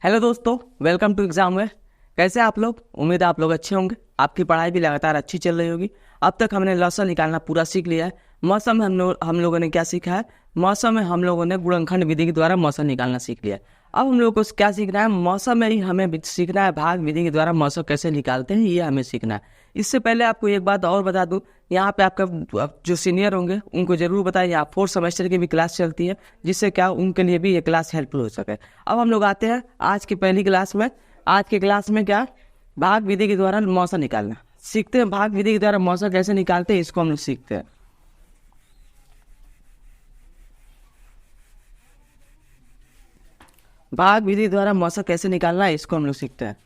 Hello दोस्तों, welcome to exam. कैसे आप लोग? उम्मीद है आप लोग अच्छे होंगे। आपकी पढ़ाई भी लगातार अच्छी चल रही होगी। अब तक हमने लॉसा निकालना पूरा सीख लिया है। मौसम में हम लोगों ने क्या सीखा है? मौसम में हम लोगों ने गुणनखंड विधि के द्वारा मौसम निकालना सीख लिया है। अब हम लोग को क्या सीखना है? मौसम में ही हमें सीखना है भाग विधि के द्वारा मौसम कैसे निकालते हैं, ये हमें सीखना है। इससे पहले आपको एक बात और बता दूं, यहाँ पे आपका जो सीनियर होंगे उनको जरूर बताएं, यहाँ 4th सेमेस्टर की भी क्लास चलती है, जिससे क्या उनके लिए भी ये क्लास हेल्पफुल हो सके। अब हम लोग आते हैं आज की पहली क्लास में। आज की क्लास में क्या भाग विधि के द्वारा मौसम निकालना सीखते हैं। भाग विधि के द्वारा मौसम कैसे निकालते हैं, इसको हम लोग सीखते हैं। भाग विधि द्वारा मौसम कैसे निकालना है, इसको हम लोग सीखते हैं।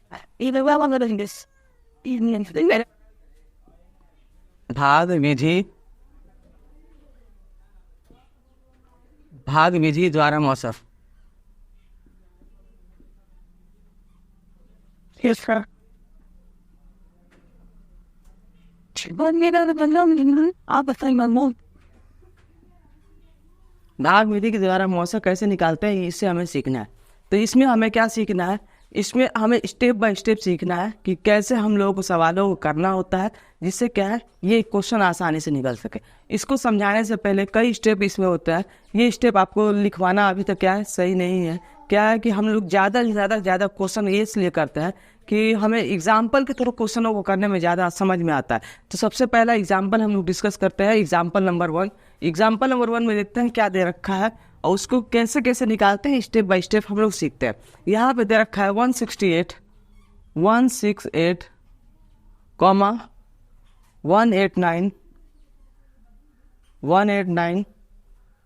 भाग विधि द्वारा मौसम। आप बताइए मामू। भाग विधि के द्वारा मौसम कैसे निकालते हैं, इससे हमें सीखना है। तो इसमें हमें क्या सीखना है? इसमें हमें स्टेप बाय स्टेप सीखना है कि कैसे हम लोगों को सवालों को करना होता है, जिससे क्या है ये क्वेश्चन आसानी से निकल सके। इसको समझाने से पहले कई स्टेप इसमें होता है। ये स्टेप आपको लिखवाना अभी तक क्या है सही नहीं है। क्या है कि हम लोग ज़्यादा से ज़्यादा क्वेश्चन ये इसलिए करते हैं कि हमें एग्जाम्पल के थ्रू क्वेश्चनों को करने में ज़्यादा समझ में आता है। तो सबसे पहला एग्जाम्पल हम लोग डिस्कस करते हैं। Example number 1। एग्जाम्पल नंबर 1 में देखते हैं क्या दे रखा है और उसको कैसे कैसे निकालते हैं, स्टेप बाय स्टेप हम लोग सीखते हैं। यहाँ पे दे रखा है 168, 189, 189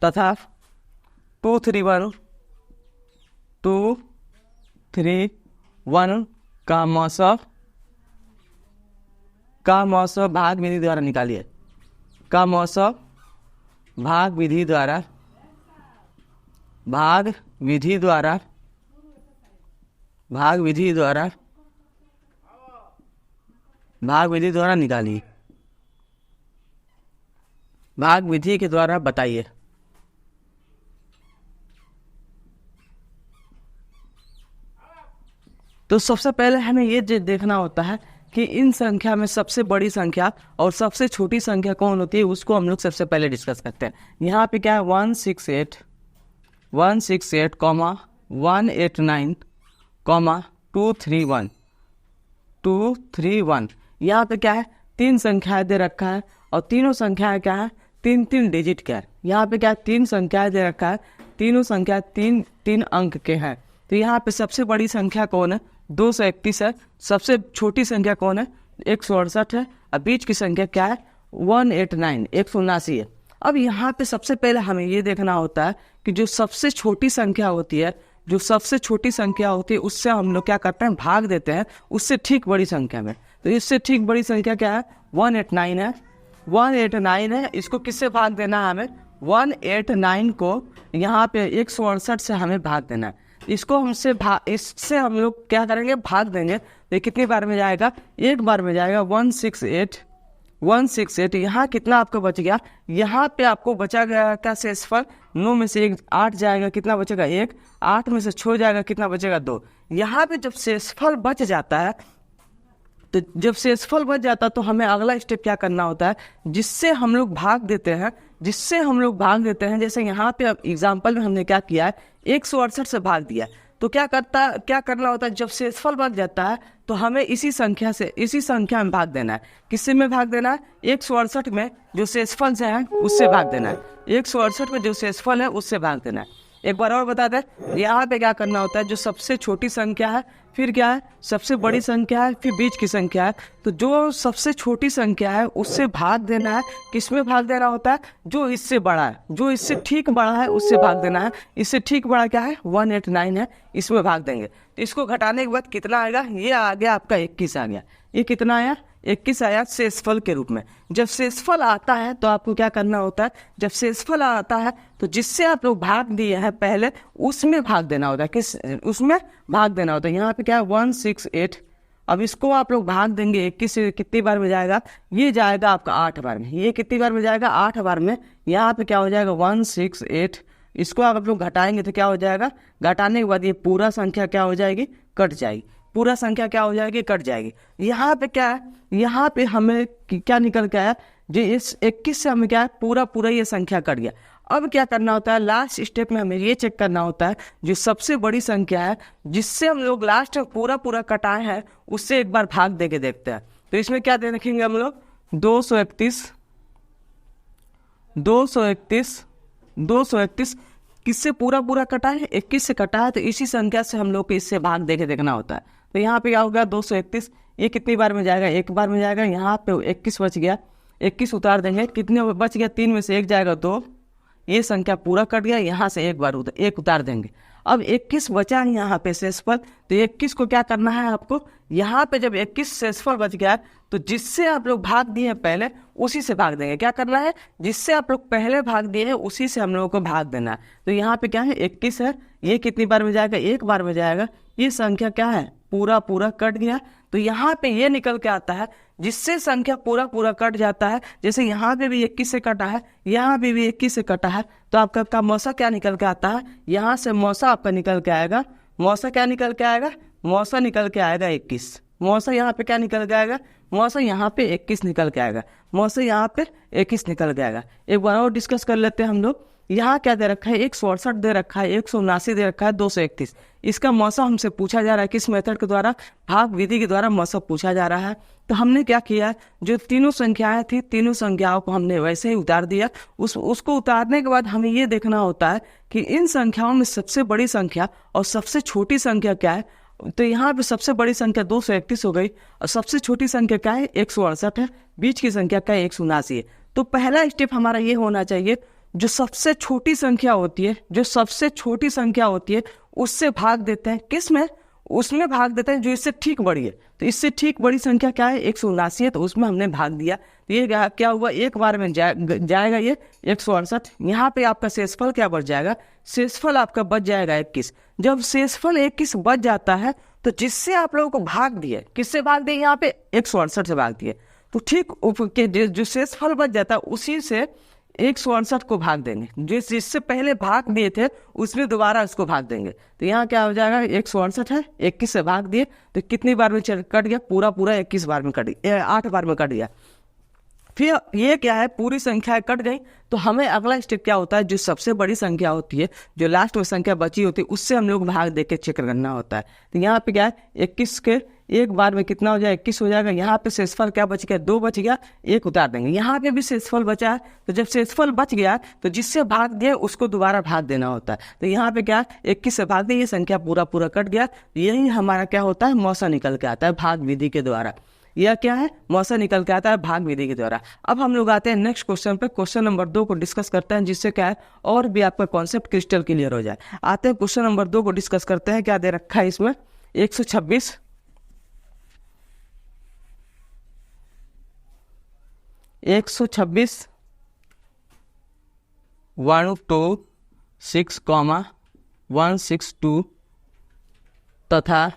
तथा 231 का मौसम भाग विधि द्वारा निकालिए। का मौसम भाग विधि द्वारा निकालिए। भाग विधि के द्वारा बताइए। तो सबसे पहले हमें ये देखना होता है कि इन संख्या में सबसे बड़ी संख्या और सबसे छोटी संख्या कौन होती है, उसको हम लोग सबसे पहले डिस्कस करते हैं। यहाँ पे क्या है 168, 189, 231। यहाँ पे क्या है 3 संख्याएं दे रखा है और तीनों संख्याएं क्या है 3 डिजिट का है। यहाँ पे क्या है 3 संख्याएं दे रखा है, तीनों संख्या 3 अंक के हैं। तो यहाँ पे सबसे बड़ी संख्या कौन है? 231 है। सबसे छोटी संख्या कौन है? 168 है। और बीच की संख्या क्या है? 189, 179 है। अब यहाँ पे सबसे पहले हमें ये देखना होता है कि जो सबसे छोटी संख्या होती है, उससे हम लोग क्या करते हैं? भाग देते हैं उससे ठीक बड़ी संख्या में। तो इससे ठीक बड़ी संख्या क्या है? 189 है। 189 है। इसको किससे भाग देना है हमें? 189 को यहाँ पे 168 से हमें भाग देना है। इससे हम लोग क्या करेंगे? भाग देंगे। तो कितनी बार में जाएगा? एक बार में जाएगा। 168। यहाँ कितना आपको बच गया? यहाँ पे आपको बचा गया क्या शेषफल? 9 में से 8 जाएगा, कितना बचेगा? 1। 8 में से 6 जाएगा, कितना बचेगा? 2। यहाँ पे जब शेषफल बच जाता है तो हमें अगला स्टेप क्या करना होता है? जिससे हम लोग भाग देते हैं। जैसे यहाँ पे अब एग्जाम्पल में हमने क्या किया है? 168 से भाग दिया। तो क्या करना होता है? जब शेषफल बच जाता है तो हमें इसी संख्या में भाग देना है। किससे में भाग देना है? 168 में जो शेषफल से है उससे भाग देना है। 168 में जो शेषफल है उससे भाग देना है। एक बार और बता दें, यहाँ पे क्या करना होता है? जो सबसे छोटी संख्या है, फिर क्या है? सबसे बड़ी संख्या है, फिर बीच की संख्या है। तो जो सबसे छोटी संख्या है उससे भाग देना है। किसमें भाग देना होता है? जो इससे बड़ा है, जो इससे ठीक बड़ा है उससे भाग देना है। इससे ठीक बड़ा क्या है? 189 है, इसमें भाग देंगे। तो इसको घटाने के बाद कितना आएगा? ये आ गया आपका 21 आ गया। ये कितना आया? 21 आया शेषफल के रूप में। जब शेषफल आता है तो आपको क्या करना होता है? जब शेषफल आता है तो जिससे आप लोग भाग दिए हैं पहले, उसमें भाग देना होता है। उसमें भाग देना होता है। यहाँ पे क्या है? 168। अब इसको आप लोग भाग देंगे 21 से, कितनी बार में जाएगा? ये जाएगा आपका 8 बार में। ये कितनी बार में जाएगा? 8 बार में। यहाँ पे क्या हो जाएगा? 168 इसको आप लोग घटाएंगे तो क्या हो जाएगा, घटाने के बाद ये पूरा संख्या क्या हो जाएगी, कट जाएगी, पूरा संख्या क्या हो जाएगी, कट जाएगी। यहाँ पे क्या है, यहाँ पे हमें क्या निकल के आया, जो इस 21 से हमें क्या है, पूरा ये संख्या कट गया। अब क्या करना होता है, लास्ट स्टेप में हमें ये चेक करना होता है जो सबसे बड़ी संख्या है जिससे हम लोग लास्ट में पूरा कटाए हैं, उससे एक बार भाग दे के देखते हैं। तो इसमें क्या दे रखेंगे हम लोग, 231 किससे पूरा कटा है, 21 से कटा है, तो इसी संख्या से हम लोग को इससे भाग दे के देखना होता है। तो यहाँ पे क्या होगा, 231 ये कितनी बार में जाएगा, एक बार में जाएगा। यहाँ पे 21 बच गया, 21 उतार देंगे, कितने बच गया, 3 में से 1 जाएगा 2, ये संख्या पूरा कट गया। यहाँ से एक बार एक उतार देंगे। अब 21 बचा है यहाँ पे शेषफल, तो 21 को क्या करना है आपको, यहाँ पे जब 21 शेषफल बच गया तो जिससे आप लोग भाग दिए पहले उसी से भाग देंगे। क्या करना है, जिससे आप लोग पहले भाग दिए हैं उसी से हम लोगों को भाग देना है। तो यहाँ पे क्या है, 21 है, ये कितनी बार में जाएगा, एक बार में जाएगा। ये संख्या क्या है, पूरा कट गया। तो यहाँ पे ये निकल के आता है जिससे संख्या पूरा कट जाता है। जैसे यहाँ पे भी 21 से कटा है, यहाँ पे भी 21 से कटा है, तो आपका मौसा क्या निकल के आता है, यहाँ से मौसा आपका निकल के आएगा। मौसा क्या निकल के आएगा, मौसा निकल के आएगा 21। मौसा यहाँ पे क्या निकल के आएगा, मौसा यहाँ पे 21 निकल के आएगा। मौसा यहाँ पे 21 निकल के आएगा। एक बार और डिस्कस कर लेते हैं हम लोग। यहाँ क्या दे रखा है, 168 दे रखा है, 179 दे रखा है, 231। इसका मौसा हमसे पूछा जा रहा है किस मेथड के द्वारा, भाग विधि के द्वारा मौसा पूछा जा रहा है। तो हमने क्या किया, जो तीनों संख्याएं थी, तीनों संख्याओं को हमने वैसे ही उतार दिया। उसको उतारने के बाद हमें ये देखना होता है कि इन संख्याओं में सबसे बड़ी संख्या और सबसे छोटी संख्या क्या है। तो यहाँ पे सबसे बड़ी संख्या 231 हो गई और सबसे छोटी संख्या क्या है, 168 है। बीच की संख्या क्या है, 179 है। तो पहला स्टेप हमारा ये होना चाहिए, जो सबसे छोटी संख्या होती है, उससे भाग देते हैं। किस में, उसमें भाग देते हैं जो इससे ठीक बड़ी है। तो इससे ठीक बड़ी संख्या क्या है, 179 है, तो उसमें हमने भाग दिया। तो ये क्या हुआ, एक बार में जाएगा ये 168। यहाँ पे आपका शेषफल क्या बच जाएगा, शेषफल आपका बच जाएगा 21। जब शेषफल 21 बच जाता है तो जिससे आप लोगों को भाग दिए, किससे भाग दिए, यहाँ पे 168 से भाग दिए। तो ठीक जो शेषफल बच जाता है उसी से 168 को भाग देंगे। जिससे पहले भाग दिए थे उसमें दोबारा उसको भाग देंगे। तो यहाँ क्या हो जाएगा, 168 है, 21 से भाग दिए तो कितनी बार में कट गया, पूरा 21 बार में कट गया, 8 बार में कट गया। फिर ये क्या है, पूरी संख्या कट गई। तो हमें अगला स्टेप क्या होता है, जो सबसे बड़ी संख्या होती है, जो लास्ट में संख्या बची होती है, उससे हम लोग भाग दे के चेक करना होता है। तो यहाँ पे क्या है, 21 के एक बार में कितना हो जाएगा, 21 हो जाएगा। यहाँ पे शेषफल क्या बच गया, 2 बच गया, 1 उतार देंगे। यहाँ पे भी शेषफल बचा है, तो जब शेषफल बच गया तो जिससे भाग दिया उसको दोबारा भाग देना होता है। तो यहाँ पे क्या, 21 से भाग दिया, ये संख्या पूरा कट गया। यही हमारा क्या होता है, मौसा निकल के आता है भाग विधि के द्वारा। यह क्या है, मौसा निकल के आता है भाग विधि के द्वारा। अब हम लोग आते हैं नेक्स्ट क्वेश्चन पे, क्वेश्चन नंबर 2 को डिस्कस करते हैं, जिससे क्या है और भी आपका कॉन्सेप्ट क्रिस्टल क्लियर हो जाए। आते हैं क्वेश्चन नंबर 2 को डिस्कस करते हैं। क्या दे रखा है इसमें, 126 126 तथा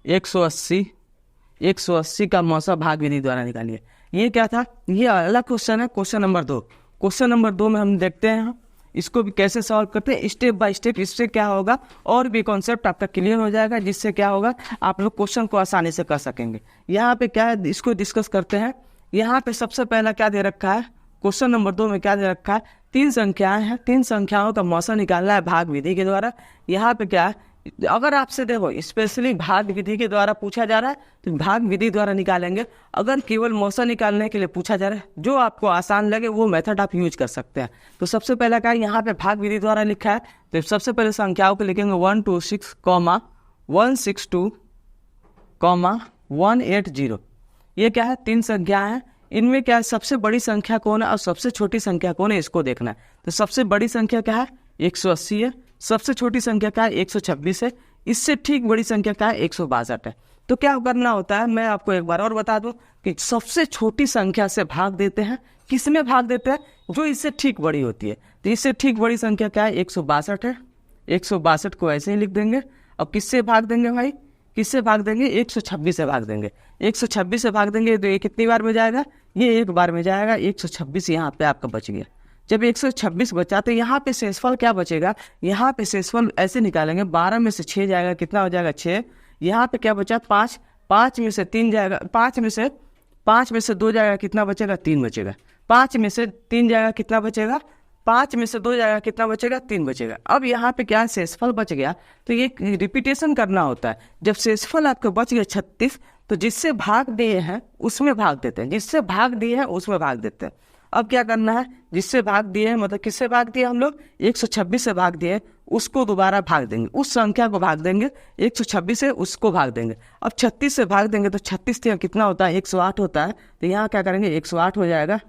180 का मौसा भाग विधि द्वारा निकालिए। ये क्या था, ये अगला क्वेश्चन है, क्वेश्चन नंबर 2। क्वेश्चन नंबर 2 में हम देखते हैं इसको भी कैसे सॉल्व करते हैं स्टेप बाय स्टेप। इससे क्या होगा, और भी कॉन्सेप्ट आपका क्लियर हो जाएगा, जिससे क्या होगा, आप लोग क्वेश्चन को आसानी से कर सकेंगे। यहाँ पे क्या है, इसको डिस्कस करते हैं। यहाँ पे सबसे पहला क्या दे रखा है, क्वेश्चन नंबर 2 में क्या दे रखा है, 3 संख्याएं हैं, 3 संख्याओं का मौसा निकालना है भाग विधि के द्वारा। यहाँ पे क्या है, अगर आपसे देखो स्पेशली भाग विधि के द्वारा पूछा जा रहा है तो भाग विधि द्वारा निकालेंगे। अगर केवल मौसा निकालने के लिए पूछा जा रहा है, जो आपको आसान लगे वो मेथड आप यूज कर सकते हैं। तो सबसे पहला क्या है, यहाँ पे भाग विधि द्वारा लिखा है, तो सबसे पहले संख्याओं को लिखेंगे 126, 162, 180। ये क्या है, 3 संख्याएं हैं। इनमें क्या है, सबसे बड़ी संख्या कौन है और सबसे छोटी संख्या कौन है, इसको देखना है। तो सबसे बड़ी संख्या क्या है, 180 है। सबसे छोटी संख्या क्या है, 126 है। इससे ठीक बड़ी संख्या क्या है, 162 है। तो क्या करना होता है, मैं आपको एक बार और बता दूं कि सबसे छोटी संख्या से भाग देते हैं। किस में भाग देते हैं, जो इससे ठीक बड़ी होती है। तो इससे ठीक बड़ी संख्या क्या है, 162 है। 162 को ऐसे ही लिख देंगे। और किससे भाग देंगे भाई, किससे भाग देंगे, 126 से भाग देंगे। 126 से भाग देंगे तो ये कितनी बार में जाएगा, ये एक बार में जाएगा। 126 यहाँ पे आपका बच गया। जब 126 बचा तो यहाँ पे शेषफल क्या बचेगा, यहाँ पे शेषफल ऐसे निकालेंगे, 12 में से 6 जाएगा, कितना हो जाएगा 6। यहाँ पे क्या बचा 5, 5 में से 3 जाएगा, 5 में से 2 जाएगा, कितना बचेगा 3 बचेगा। 5 में से 3 जाएगा, कितना बचेगा, 5 में से 2 जाएगा, कितना बचेगा 3 बचेगा। अब यहाँ पे क्या शेषफल बच गया, तो ये रिपीटेशन करना होता है। जब शेषफल आपको बच गया 36, तो जिससे भाग दिए हैं उसमें भाग देते हैं, जिससे भाग दिए हैं उसमें भाग देते हैं। अब क्या करना है, जिससे भाग दिए हैं मतलब किससे भाग दिए हम लोग, 126 से भाग दिए, उसको दोबारा भाग देंगे, उस संख्या को भाग देंगे, 126 से उसको भाग देंगे। अब 36 से भाग देंगे तो 36 से कितना होता है, 108 होता है। तो यहाँ क्या करेंगे, 108 हो जाएगा।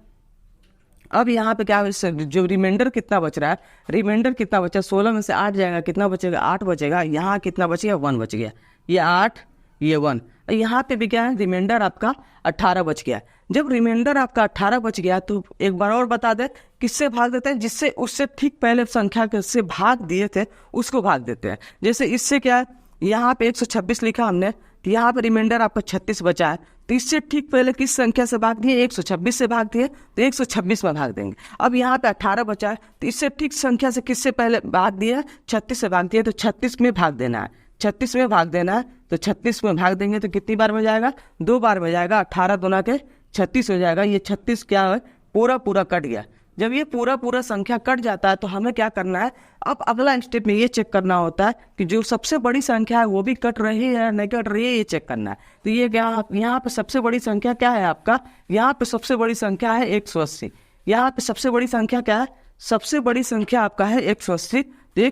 अब यहाँ पे क्या जो रिमाइंडर कितना बच रहा है, रिमाइंडर कितना बचा, 16 में से 8 जाएगा, कितना बचेगा 8 बचेगा। यहाँ कितना बचेगा 1 बच गया, ये 8 ये 1। यहाँ पे भी क्या है, रिमाइंडर आपका 18 बच गया। जब रिमाइंडर आपका 18 बच गया तो एक बार और बता दे किससे भाग देते हैं, जिससे उससे ठीक पहले संख्या से भाग दिए थे उसको भाग देते हैं। जैसे इससे क्या है, यहाँ पे 126 लिखा हमने, तो यहाँ पे रिमाइंडर आपका 36 बचा है, तो इससे ठीक पहले किस संख्या से भाग दिए, 126 से भाग दिए, तो 126 में भाग देंगे। अब यहाँ पे 18 बचा है, तो इससे ठीक संख्या से किससे पहले भाग दिया, 36 से भाग दिया, तो 36 में भाग देना है, 36 में भाग देना है। तो 36 में भाग देंगे तो कितनी बार में जाएगा, 2 बार में जाएगा। 18 दूना के 36 हो जाएगा। ये 36 क्या है, पूरा कट गया। जब ये पूरा संख्या कट जाता है तो हमें क्या करना है, अब अगला स्टेप में ये चेक करना होता है कि जो सबसे बड़ी संख्या है वो भी कट रही है या नहीं कट रही है, ये चेक करना है। तो ये क्या, यहाँ पे सबसे बड़ी संख्या क्या है आपका, यहाँ पे सबसे बड़ी संख्या है 180। यहाँ पे सबसे बड़ी संख्या क्या है, सबसे बड़ी संख्या आपका है 180। तो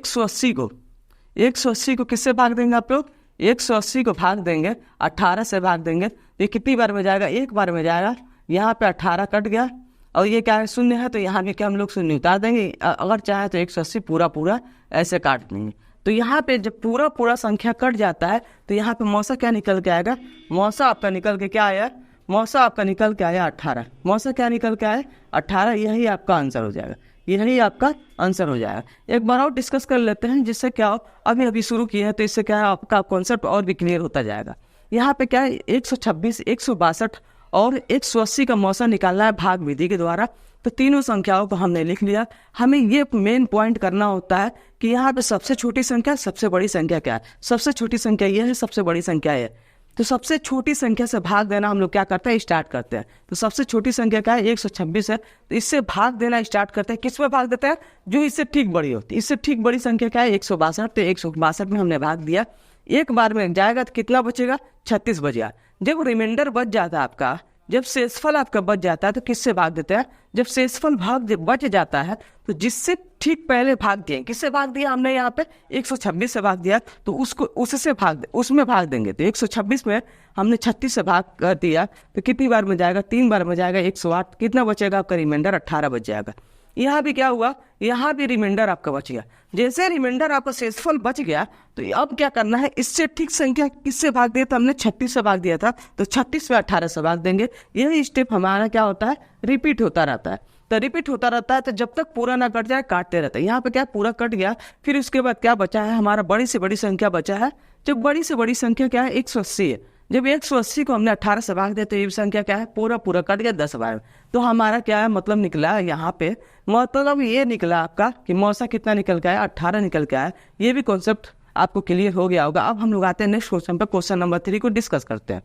180 को किससे भाग देंगे आप लोग, 180 को भाग देंगे 18 से भाग देंगे, तो ये कितनी बार में जाएगा, एक बार में जाएगा। यहाँ पे 18 कट गया और ये क्या है, शून्य है, तो यहाँ के क्या हम लोग शून्य उतार देंगे। अगर चाहे तो 180 पूरा ऐसे काट देंगे। तो यहाँ पे जब पूरा संख्या कट जाता है तो यहाँ पे मौसा क्या निकल के आएगा, मौसा आपका निकल के क्या आया, मौसा आपका निकल के आया 18। मौसा क्या निकल के आया 18, यही आपका आंसर हो जाएगा, यही आपका आंसर हो जाएगा। एक बार और डिस्कस कर लेते हैं, जिससे क्या हो, अभी शुरू किए हैं तो इससे क्या है, आपका कॉन्सेप्ट और भी क्लियर होता जाएगा। यहाँ पे क्या है, 126, 162 और 180 का मौसा निकालना है भाग विधि के द्वारा। तो तीनों संख्याओं को हमने लिख लिया। हमें ये मेन पॉइंट करना होता है कि यहाँ पे सबसे छोटी संख्या, सबसे बड़ी संख्या क्या है। सबसे छोटी संख्या ये है, सबसे बड़ी संख्या है। तो सबसे छोटी संख्या से भाग देना हम लोग क्या करते हैं, स्टार्ट करते हैं। तो सबसे छोटी संख्या क्या है, 126 है, तो इससे भाग देना स्टार्ट करते हैं। किस में भाग देते हैं, जो इससे ठीक बड़ी होती है। इससे ठीक बड़ी संख्या क्या है, 162। तो 162 में हमने भाग दिया, एक बार में जाएगा तो कितना बचेगा, 36 बचेगा। जब रिमाइंडर बच जाता है आपका, जब शेषफल आपका बच जाता है तो किससे भाग देते हैं, जब शेषफल भाग बच जाता है तो जिससे ठीक पहले भाग दिए, किससे भाग दिया हमने, यहाँ पे 126 से भाग दिया, तो उसको उससे उसमें भाग देंगे। तो 126 में हमने 36 से भाग कर दिया, तो कितनी बार में जाएगा, 3 बार में जाएगा, 108। कितना बचेगा आपका रिमाइंडर, 18 बच जाएगा। यहाँ भी क्या हुआ, यहाँ भी रिमाइंडर आपका बच गया। जैसे रिमाइंडर आपका शेषफल बच गया तो अब क्या करना है, इससे ठीक संख्या किससे भाग दिया था हमने, 36 से भाग दिया था, तो 36 में 18 से भाग देंगे। यही स्टेप हमारा क्या होता है, रिपीट होता रहता है। तो रिपीट होता रहता है, तो जब तक पूरा ना कट जाए काटते रहते हैं। यहाँ पे क्या पूरा कट गया, फिर उसके बाद क्या बचा है, हमारा बड़ी से बड़ी संख्या बचा है। जब बड़ी से बड़ी संख्या क्या है, 180 है। जब 180 को हमने 18 से भाग दिया तो ये संख्या क्या है, पूरा कट गया 10 बार। तो हमारा क्या है, मतलब निकला यहाँ पे, मतलब ये निकला आपका कि मौसा कितना निकल के आया, 18 निकल के आया। ये भी कॉन्सेप्ट आपको क्लियर हो गया होगा। अब हम लोग आते हैं नेक्स्ट क्वेश्चन पे, क्वेश्चन नंबर 3 को डिस्कस करते हैं।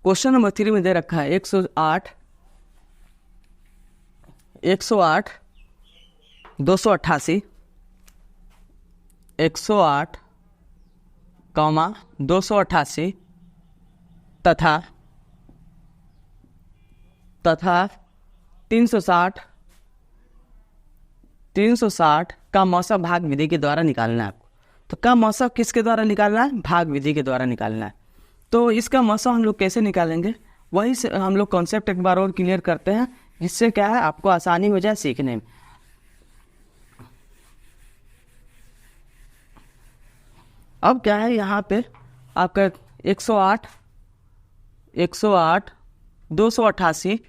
क्वेश्चन नंबर 3 में दे रखा है 108, 288, 108, 288 तथा 360 का मौसा भाग विधि के द्वारा निकालना है आपको। तो का मौसा किसके द्वारा निकालना है, भाग विधि के द्वारा निकालना है। तो इसका मौसा हम लोग कैसे निकालेंगे, वही से हम लोग कॉन्सेप्ट एक बार और क्लियर करते हैं, जिससे क्या है आपको आसानी हो जाए सीखने में। अब क्या है, यहाँ पे आपका 108 288,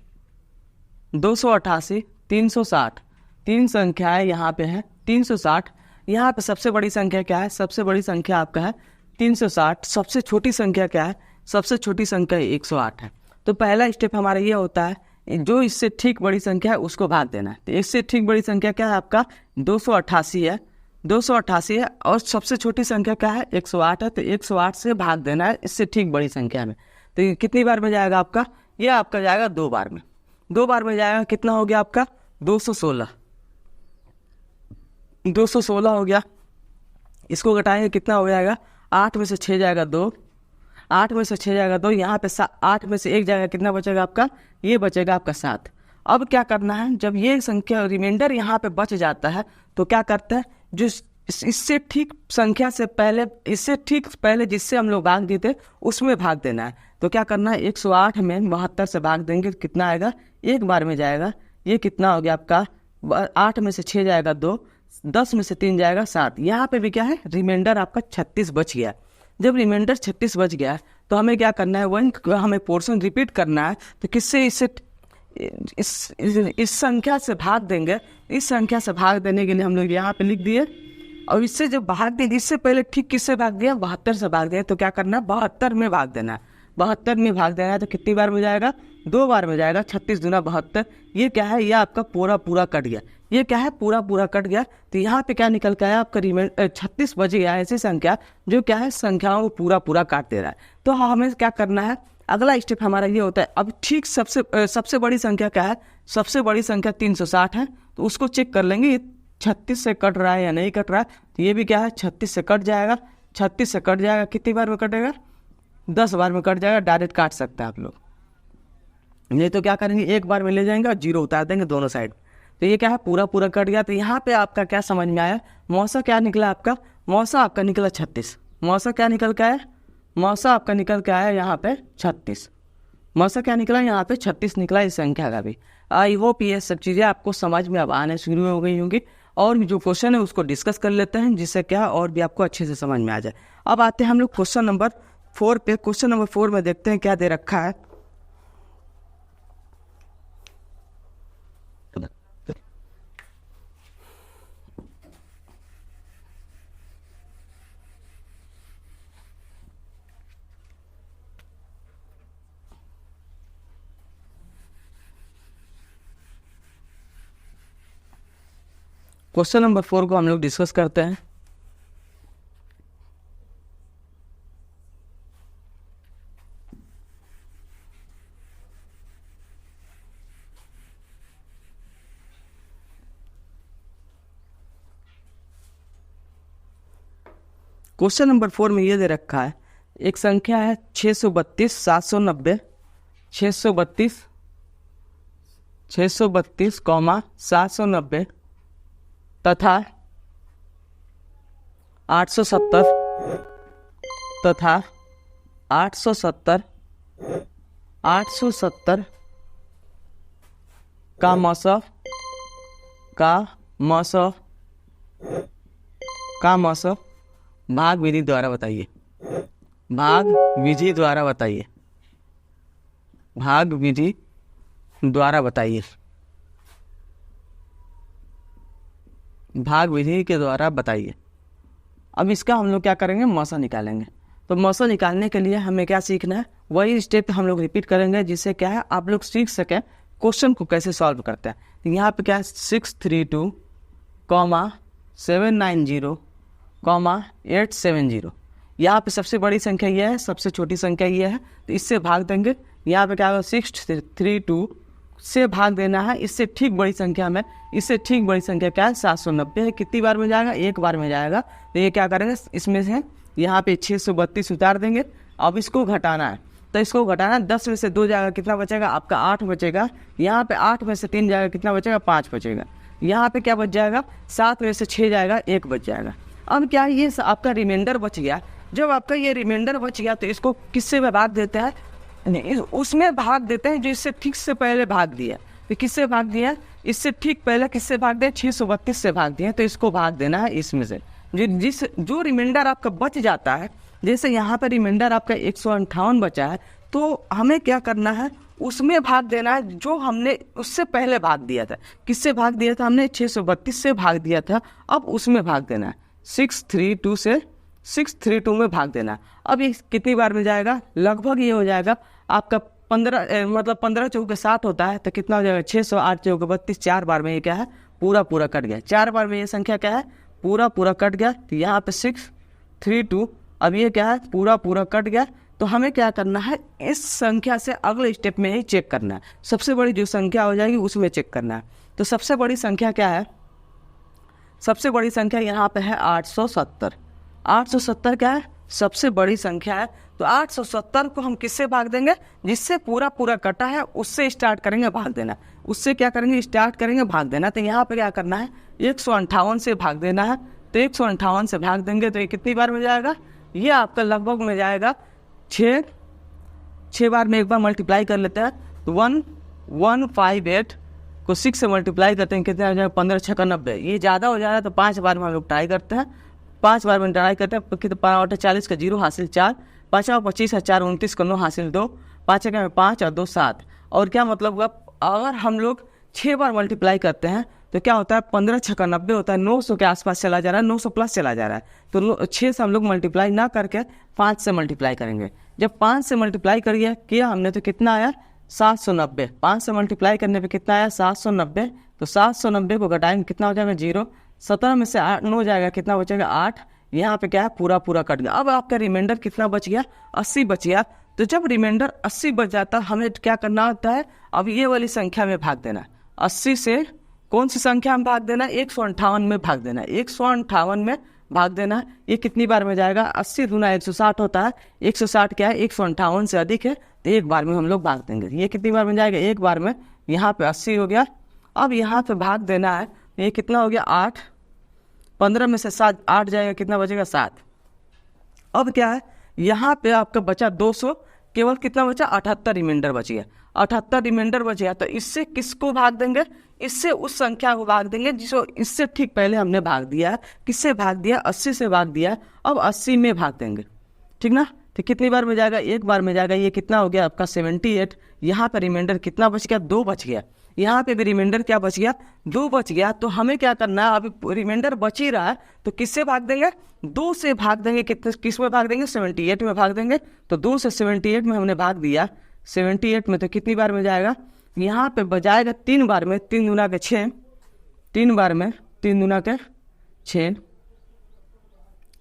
288, 360, तीन संख्याएं यहाँ पे है 360। यहाँ पे सबसे बड़ी संख्या क्या है? सबसे बड़ी संख्या आपका है 360। सबसे छोटी संख्या क्या है? सबसे छोटी संख्या 108 है। तो पहला स्टेप हमारा ये होता है, जो इससे ठीक बड़ी संख्या है उसको भाग देना है। तो इससे ठीक बड़ी संख्या क्या है आपका? 288 है, 288 है। और सबसे छोटी संख्या क्या है? 108 है। तो 108 से भाग देना है इससे ठीक बड़ी संख्या में। तो ये कितनी बार में जाएगा आपका? ये आपका जाएगा 2 बार में। 2 बार में जाएगा, कितना हो गया आपका? 216, 216 हो गया। इसको घटाएंगे, कितना हो जाएगा? 8 में से 6 जाएगा 2, 8 में से 6 जाएगा 2। यहाँ पे 8 में से 1 जाएगा, कितना बचेगा आपका? ये बचेगा आपका 7। अब क्या करना है, जब ये संख्या रिमाइंडर यहाँ पे बच जाता है तो क्या करते हैं, जो इससे ठीक संख्या से पहले, इससे ठीक पहले जिससे हम लोग भाग दिए थे उसमें भाग देना है। तो क्या करना है, 108 में 72 से भाग देंगे तो कितना आएगा? 1 बार में जाएगा। ये कितना हो गया आपका? 8 में से 6 जाएगा 2, 10 में से 3 जाएगा 7। यहाँ पे भी क्या है, रिमाइंडर आपका 36 बच गया। जब रिमाइंडर 36 बच गया तो हमें क्या करना है, वही हमें पोर्शन रिपीट करना है। तो किससे? इससे इस संख्या से भाग देंगे। इस संख्या से भाग देने के लिए हम लोग यहाँ पे लिख दिए। और इससे जब भाग देंगे, इससे पहले ठीक किससे भाग दिया? 72 से भाग दिया। तो क्या करना है, 72 में भाग देना है। 72 में भाग देना है तो कितनी बार में जाएगा? 2 बार में जाएगा। 36 दूना 72। ये क्या है? ये आपका पूरा कट गया। ये क्या है? पूरा कट गया। तो यहाँ पे क्या निकल के आया आपका? 36 बच गया ऐसी संख्या जो क्या है, संख्याओं को पूरा काट दे रहा है। तो हमें क्या करना है, अगला स्टेप हमारा ये होता है, अब ठीक सबसे बड़ी संख्या क्या है? सबसे बड़ी संख्या 360 है। तो उसको चेक कर लेंगे 36 से कट रहा है या नहीं कट रहा है। तो ये भी क्या है, 36 से कट जाएगा। 36 से कट जाएगा, कितनी बार में कटेगा? 10 बार में कट जाएगा। डायरेक्ट काट सकते हैं आप लोग, नहीं तो क्या करेंगे, 1 बार में ले जाएंगे और 0 उतार देंगे दोनों साइड। तो ये क्या है, पूरा कट गया। तो यहाँ पे आपका क्या समझ में आया? मौसा क्या निकला आपका? मौसा आपका निकला 36। मौसा क्या निकल के आया? मौसा आपका निकल के आया यहाँ पे 36। मौसा क्या निकला? यहाँ पे 36 निकला इस संख्या का भी। आई होप ये सब चीज़ें आपको समझ में अब आने शुरू हो गई होंगी। और भी जो क्वेश्चन है उसको डिस्कस कर लेते हैं, जिससे क्या और भी आपको अच्छे से समझ में आ जाए। अब आते हैं हम लोग क्वेश्चन नंबर 4 पे। क्वेश्चन नंबर 4 में देखते हैं क्या दे रखा है। क्वेश्चन नंबर 4 को हम लोग डिस्कस करते हैं। क्वेश्चन नंबर 4 में ये दे रखा है, एक संख्या है 632 790, 632 790 तथा 870 तथा 870 का मौसम भाग विधि द्वारा बताइए। भाग विधि द्वारा बताइए। भाग विधि द्वारा बताइए। भाग विधि के द्वारा बताइए। अब इसका हम लोग क्या करेंगे, मौसा निकालेंगे। तो मौसा निकालने के लिए हमें क्या सीखना है, वही स्टेप हम लोग रिपीट करेंगे, जिससे क्या है आप लोग सीख सकें क्वेश्चन को कैसे सॉल्व करते हैं। तो यहाँ पे क्या है 632, 790, 870। यहाँ पे सबसे बड़ी संख्या ये है, सबसे छोटी संख्या ये है। तो इससे भाग देंगे। यहाँ पे क्या होगा 632 से भाग देना है इससे ठीक बड़ी संख्या में। इससे ठीक बड़ी संख्या क्या है 790 है। कितनी बार में जाएगा, 1 बार में जाएगा। तो ये क्या करेंगे, इसमें से यहाँ पे 632 उतार देंगे। अब इसको घटाना है, तो इसको घटाना 10 में से 2 जाएगा, कितना बचेगा आपका 8 बचेगा। यहाँ पे 8 में से 3 जाएगा, कितना बचेगा 5 बचेगा। यहाँ पे क्या बच जाएगा 7 में से 6 जाएगा, 1 बच जाएगा। अब क्या है, ये आपका रिमाइंडर बच गया। जब आपका ये रिमाइंडर बच गया तो इसको किससे भाग देते हैं, नहीं उसमें भाग देते हैं जो इससे ठीक से पहले भाग दिया। तो किससे भाग दिया, इससे ठीक पहले किससे भाग दिया, 632 से भाग दिया। तो इसको भाग देना है इसमें से जो रिमाइंडर आपका बच जाता है। जैसे यहाँ पर रिमाइंडर आपका 158 बचा है, तो हमें क्या करना है उसमें भाग देना है जो हमने उससे पहले भाग दिया था। किससे भाग दिया था? हमने 632 से भाग दिया था, अब उसमें भाग देना है। 632 से 632 में भाग देना है। अब ये कितनी बार में जाएगा? लगभग ये हो जाएगा आपका 15 मतलब 15 चौके 60 होता है, तो कितना हो जाएगा? 600, 8 चौके 32, 4 बार में ये क्या है? पूरा पूरा कट गया। 4 बार में ये संख्या क्या है? पूरा पूरा कट गया। तो यहाँ पे 632, अब ये क्या है? पूरा पूरा कट गया। तो हमें क्या करना है? इस संख्या से अगले स्टेप में ही चेक करना है। सबसे बड़ी जो संख्या हो जाएगी उसमें चेक करना है। तो सबसे बड़ी संख्या क्या है? सबसे बड़ी संख्या यहाँ पे है 870। 870 क्या है? सबसे बड़ी संख्या है। तो 870 को हम किससे भाग देंगे? जिससे पूरा पूरा कटा है उससे स्टार्ट करेंगे भाग देना। उससे क्या करेंगे? स्टार्ट करेंगे भाग देना। तो यहाँ पे क्या करना है? 158 से भाग देना है। तो 158 से भाग देंगे तो ये कितनी बार में जाएगा? ये आपका लगभग में जाएगा 6 बार में एक बार मल्टीप्लाई कर लेते हैं। तो 1158 को 6 से मल्टीप्लाई करते हैं, कितना हो जाएगा? 15 6 का 90। ये ज़्यादा हो जा रहा है तो 5 बार में हम लोग ट्राई करते हैं। 5 बार में ट्राई करते हैं। कितना? 5 40 का 0 हासिल 4, 5 25 4 29 का 9 हासिल 2, 5 का 5 और 2 7। और क्या मतलब हुआ? अगर हम लोग 6 बार मल्टीप्लाई करते हैं तो क्या होता है? 15 6 का 90 होता है। 900 के आसपास चला जा रहा है, 900 प्लस चला जा रहा है। तो 6 से हम लोग मल्टीप्लाई ना करके 5 से मल्टीप्लाई करेंगे। जब 5 से मल्टीप्लाई किया हमने तो कितना आया? 790। 5 से मल्टीप्लाई करने पे कितना आया? 790। तो 790 को घटाएंगे, कितना हो जाएगा? 0। 17 में से 8 9 जाएगा, कितना बचेगा? 8। यहाँ पे क्या है? पूरा पूरा कट गया। अब आपका रिमाइंडर कितना बच गया? 80 बच गया। तो जब रिमाइंडर 80 बच जाता है हमें क्या करना होता है? अब ये वाली संख्या में भाग देना। 80 से कौन सी संख्या में भाग देना? 158 में भाग देना। 158 में भाग देना। ये कितनी बार में जाएगा? 80 गुना 160 होता है। 160 क्या है? 158 से अधिक है, तो एक बार में हम लोग भाग देंगे। ये कितनी बार में जाएगा? एक बार में। यहाँ पे 80 हो गया। अब यहाँ पे भाग देना है। ये कितना हो गया? 8। 15 में से 7 8 जाएगा, कितना बचेगा? 7। अब क्या है? यहाँ पे आपका बचा 200, केवल कितना बचा? 78 रिमाइंडर बच गया। 78 रिमाइंडर बच गया। तो इससे किसको भाग देंगे? इससे उस संख्या को भाग देंगे जिसको इससे ठीक पहले हमने भाग दिया है। किससे भाग दिया? 80 से भाग दिया। अब 80 में भाग देंगे, ठीक ना? तो कितनी बार में जाएगा? एक बार में जाएगा। ये कितना हो गया आपका? 78। यहाँ पे रिमाइंडर कितना बच गया? 2 बच गया। यहाँ पे भी रिमाइंडर क्या बच गया? 2 बच गया। तो हमें क्या करना है? अभी रिमाइंडर बच ही रहा है तो किससे भाग देंगे? 2 से भाग देंगे। कितने किस में भाग देंगे? 78 में भाग देंगे। तो 2 से 78 में हमने भाग दिया। 78 में तो कितनी बार में जाएगा? यहाँ पे बजाएगा 3 बार में। 3 दूना के 6, 3 बार में 3 दूना के 6।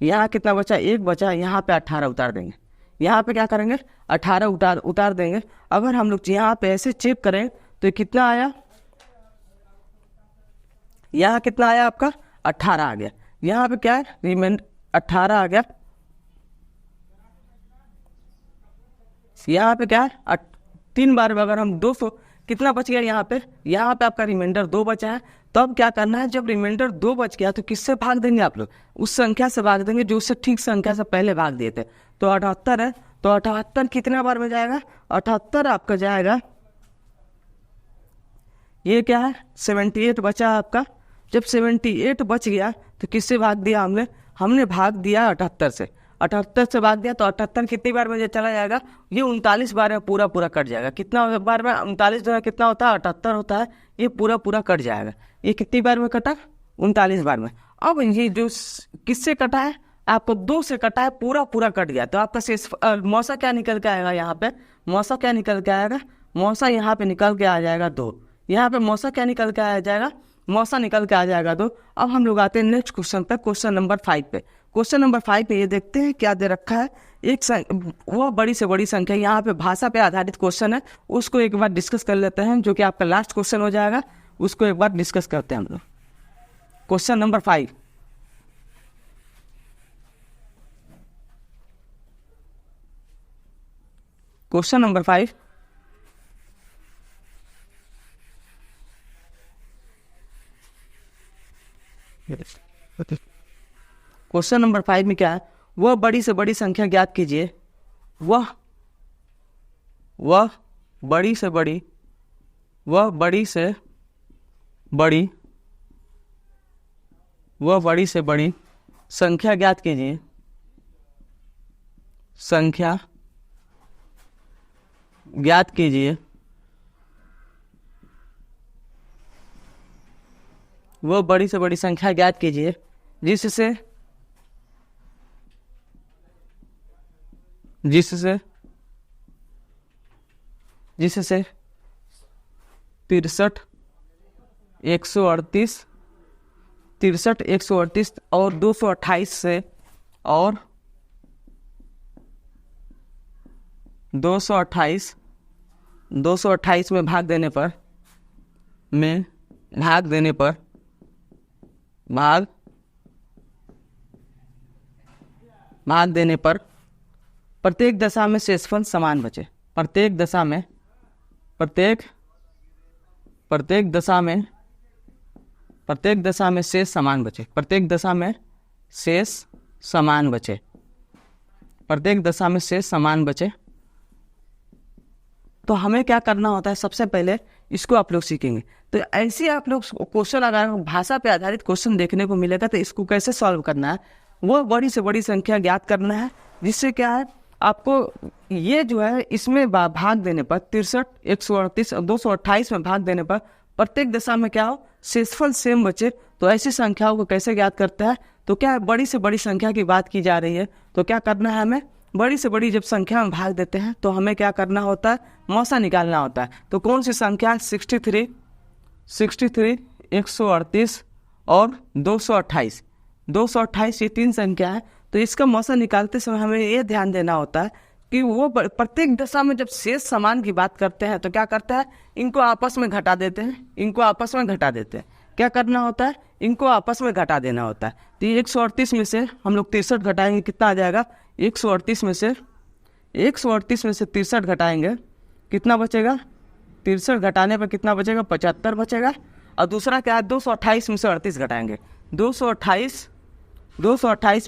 यहाँ कितना बचा? 1 बचा। यहाँ पे 18 उतार देंगे। यहाँ पे क्या करेंगे? 18 उतार देंगे। अगर हम लोग यहाँ पे ऐसे चेक करें तो कितना आया? यहाँ कितना आया आपका? 18 आ गया। यहाँ पे क्या है? रिमाइंडर 18 आ गया। यहाँ पे क्या है? 3 बार में अगर हम 200, कितना बच गया? यहाँ पे आपका रिमाइंडर 2 बचा है। तो अब क्या करना है? जब रिमाइंडर 2 बच गया तो किससे भाग देंगे आप लोग? उस संख्या से भाग देंगे जो उससे ठीक संख्या से पहले भाग दिए थे। तो 78 है। तो 78 कितना बार में जाएगा? 78 आपका जाएगा, ये क्या है? 78 बचा आपका। जब 78 बच गया तो किससे भाग दिया हमने? हमने भाग दिया 78 से। 78 से भाग दिया तो 78 कितनी बार में चला जाएगा? ये 39 बार में पूरा पूरा कट जाएगा। कितना बार में? 39 जो है कितना होता है? 78 होता है। ये पूरा पूरा कट जाएगा। ये कितनी बार में कटा? 39 बार में। अब ये जो किससे कटा है? आपको 2 से कटा है, पूरा पूरा कट गया। तो आपका शेष मौसा क्या निकल के आएगा? यहाँ पे मौसा क्या निकल के आएगा? मौसा यहाँ पे निकल के आ जाएगा 2। यहाँ पे मौसा क्या निकल के आ जाएगा? मौसा निकल के आ जाएगा 2। अब हम लोग आते हैं नेक्स्ट क्वेश्चन पे, क्वेश्चन नंबर 5 पे। क्वेश्चन नंबर 5 पे ये देखते हैं क्या दे रखा है। वो बड़ी से बड़ी संख्या, यहाँ पे भाषा पे आधारित क्वेश्चन है, उसको एक बार डिस्कस कर लेते हैं, जो कि आपका लास्ट क्वेश्चन हो जाएगा। उसको एक बार डिस्कस करते हैं हम लोग। Question number 5। Question number 5। Question number 5 में क्या है? वह बड़ी से बड़ी संख्या ज्ञात कीजिए। वह बड़ी से बड़ी संख्या ज्ञात कीजिए। संख्या ज्ञात कीजिए वो बड़ी से बड़ी संख्या ज्ञात कीजिए जिससे 63, 138 और 228 से और 228 में भाग देने पर प्रत्येक दशा में शेषफल समान बचे। प्रत्येक दशा में शेष समान बचे। प्रत्येक दशा में शेष समान बचे। तो हमें क्या करना होता है, सबसे पहले इसको आप लोग सीखेंगे। तो ऐसे आप लोग क्वेश्चन अगर भाषा पे आधारित क्वेश्चन देखने को मिलेगा तो इसको कैसे सॉल्व करना है, वो बड़ी से बड़ी संख्या ज्ञात करना है, जिससे क्या है आपको ये जो है इसमें भाग देने पर 63, 138 और 228 में भाग देने पर प्रत्येक दशा में क्या हो, शेषफल सेम बचे। तो ऐसी संख्याओं को कैसे ज्ञात करता है, तो क्या है बड़ी से बड़ी संख्या की बात की जा रही है, तो क्या करना है हमें, बड़ी से बड़ी जब संख्या में भाग देते हैं तो हमें क्या करना होता है, मौसा निकालना होता है। तो कौन सी संख्या, 63, 138 और 228 ये तीन संख्या है। तो इसका मौसा निकालते समय हमें ये ध्यान देना होता है कि वो प्रत्येक दशा में जब शेष समान की बात करते हैं तो क्या करता है, इनको आपस में घटा देते हैं। क्या करना होता है, इनको आपस में घटा देना होता है। तो 138 में से हम लोग 63 घटाएंगे, कितना आ जाएगा, 138 में से 63 घटाएंगे, कितना बचेगा, 63 घटाने पर कितना बचेगा, 75 बचेगा। और दूसरा क्या है, 228 में से 38 घटाएंगे, 228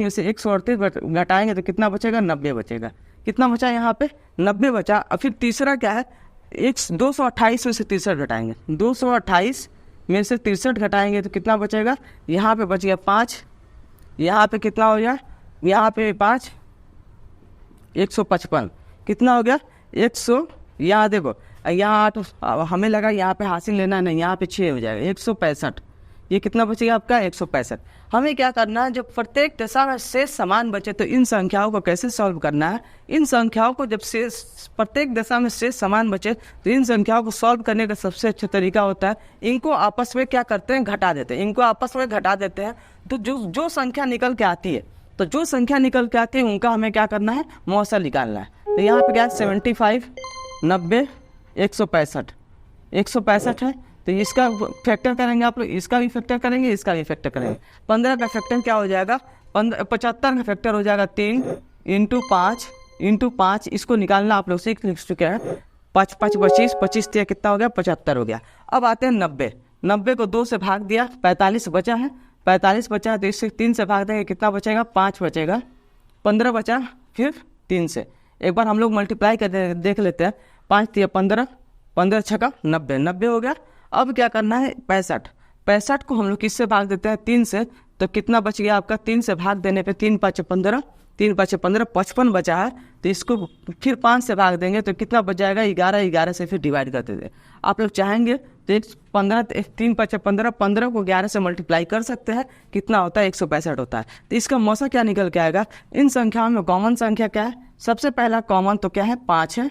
में से 138 घटाएंगे तो कितना बचेगा, 90 बचेगा। कितना बचा यहाँ पे, 90 बचा। और फिर तीसरा क्या है, 228 में से 63 घटाएंगे, 228 में से 63 घटाएंगे तो कितना बचेगा, यहाँ पे बच गया 5, यहाँ पे कितना हो गया, यहाँ पे 5, 155, कितना हो गया 100, यहाँ देखो यहाँ 8, हमें लगा यहाँ पे हासिल लेना नहीं, यहाँ पे 6 हो जाएगा, 165। ये कितना बचेगा आपका, 165। हमें क्या करना है, जब प्रत्येक दशा में शेष समान बचे तो इन संख्याओं को कैसे सॉल्व करना है। इन संख्याओं को जब शेष प्रत्येक दशा में शेष समान बचे तो इन संख्याओं को सॉल्व करने का सबसे अच्छा तरीका होता है, इनको आपस में क्या करते हैं, घटा देते हैं। तो जो संख्या निकल के आती है, उनका हमें क्या करना है, मौसा निकालना है। तो यहाँ पे क्या है, 75, 90, 165 है। तो इसका फैक्टर करेंगे आप लोग, इसका भी फैक्टर करेंगे, इसका भी फैक्टर करेंगे। 15 का फैक्टर क्या हो जाएगा, 75 का फैक्टर हो जाएगा 3 × 5 इसको निकालना आप लोग सीख चुके हैं। 5 5 25 दिया, कितना हो गया, 75 हो गया। अब आते हैं 90 को 2 से भाग दिया, 45 बचा है। तो इससे 3 से भाग देंगे, कितना बचेगा, 5 बचेगा। 15 बचा, फिर 3 से एक बार हम लोग मल्टीप्लाई कर देख लेते हैं। 5 दिया 15, 15 छका 90 हो गया। अब क्या करना है, 65 को हम लोग किससे भाग देते हैं, 3 से। तो कितना बच गया आपका, 3 से भाग देने पे 3 5 15, 55 बचा है। तो इसको फिर 5 से भाग देंगे तो कितना बच जाएगा, 11 से फिर डिवाइड कर देते हैं। आप लोग चाहेंगे तो 3 5 15 को 11 से मल्टीप्लाई कर सकते हैं, कितना होता है, 165 होता है। तो इसका मौसा क्या निकल के आएगा, इन संख्याओं में कॉमन संख्या क्या है, सबसे पहला कॉमन तो क्या है, 5 है।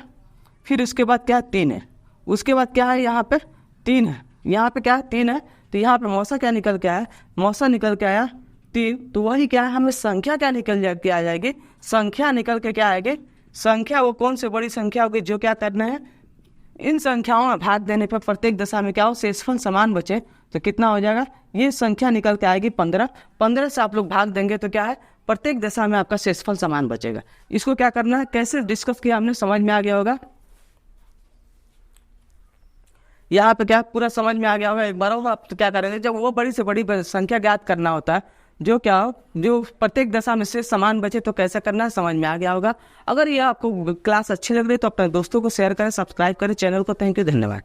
फिर उसके बाद क्या है, 3 है। उसके बाद क्या है, यहाँ पे 3 है, यहाँ पे क्या है, 3 है। तो यहाँ पे मौसा क्या निकल के आया, मौसा निकल के आया 3। तो वही क्या है, हमें संख्या क्या निकल के आ जाएगी, संख्या निकल के क्या आएगी, संख्या वो कौन सी बड़ी संख्या होगी, जो क्या करना है, इन संख्याओं में भाग देने पर प्रत्येक दशा में क्या हो, शेषफल समान बचे। तो कितना हो जाएगा, ये संख्या निकल के आएगी 15 से आप लोग भाग देंगे तो क्या है, प्रत्येक दशा में आपका शेषफल समान बचेगा। इसको क्या करना है, कैसे डिस्कस किया हमने, समझ में आ गया होगा। यहाँ पे क्या पूरा समझ में आ गया होगा। एक बार आप तो क्या करेंगे, जब वो बड़ी से बड़ी संख्या ज्ञात करना होता है, जो प्रत्येक दशा में से समान बचे, तो कैसे करना है समझ में आ गया होगा। अगर ये आपको क्लास अच्छी लग रही है तो अपने दोस्तों को शेयर करें, सब्सक्राइब करें चैनल को। थैंक यू, धन्यवाद।